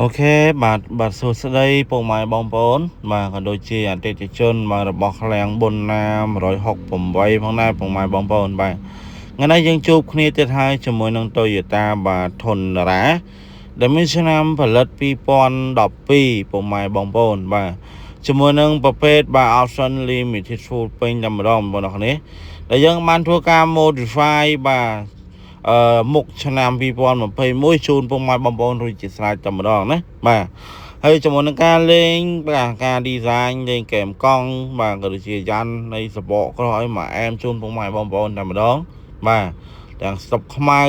អូខេបាទសួស្តីពុកម៉ែបងប្អូនបាទក៏ដូចជាអតិថិជនបាទរបស់ឃ្លាំងបុណ្យណា168ផងដែរពុកម៉ែបងប្អូនបាទថ្ងៃនេះយើងជួបគ្នាទៀតហើយជាមួយនឹង Toyota បាទ Tundra ដែលមានឆ្នាំផលិត2012ពុកម៉ែបងប្អូនបាទជាមួយនឹងប្រភេទបាទ Option Limited Full ពេញតែម្ដងបងប្អូននេះដែលយើងបានធ្វើការ modify បាទមុខឆ្នាំ2021ជូនពុកម៉ែបងប្អូនរួចជាស្រេចតែម្ដងណាបាទហើយជាមួយនឹងការលេងបាទការ design លេងហ្គេមកង់បាទក៏ដូចជាយ៉ាន់នៃសបកក្រោយមកអែមជូនពុកម៉ែបងប្អូនតែម្ដងបាទទាំងស្តុបខ្មៅ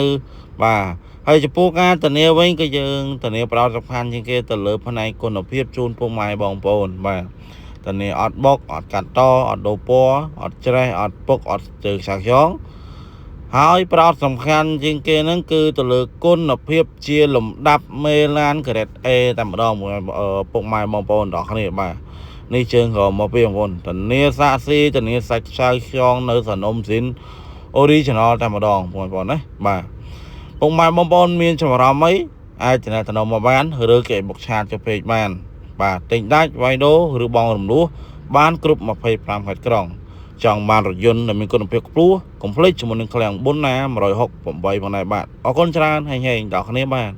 បាទហើយចំពោះការធានាវិញក៏យើងធានាប្រោតសំខាន់ជាងគេទៅលើផ្នែកគុណភាពជូនពុកម៉ែបងប្អូនបាទធានាអត់បុកអត់កាត់តអត់ដូរពណ៌អត់ច្រេះអត់ពុកអត់ជើងសាខ្យងហើយប្រោតសំខាន់ជាងគេហ្នឹងគឺទៅលើគុណភាពជាលំដាប់មេឡាន Grade A តែម្ដងពុកម៉ែបងប្អូនទាំងគ្នាបាទនេះជើងក៏មកពីបងប្អូនធានាសាក់ស៊ីធានាសាច់ខ្សៅខ្យងនៅសនំស៊ីន original តែម្ដងបងប្អូនណាបាទពុកម៉ែបងប្អូនមានចម្រោមអីអាចចំណាយតំណមកបានឬគេបុកឆាតទៅពេកបានបាទទិញដាច់វាយដូរឬបងរំលោះបានគ្រប់25ខេត្តក្រុងចង់បានរថយន្តដែលមានគុណភាពខ្ពស់កុំភ្លេចជាមួយនឹងឃ្លាំងបុណ្យណា168ផងដែរបាទអរគុណច្រើនហែងៗដល់គ្នាបាទ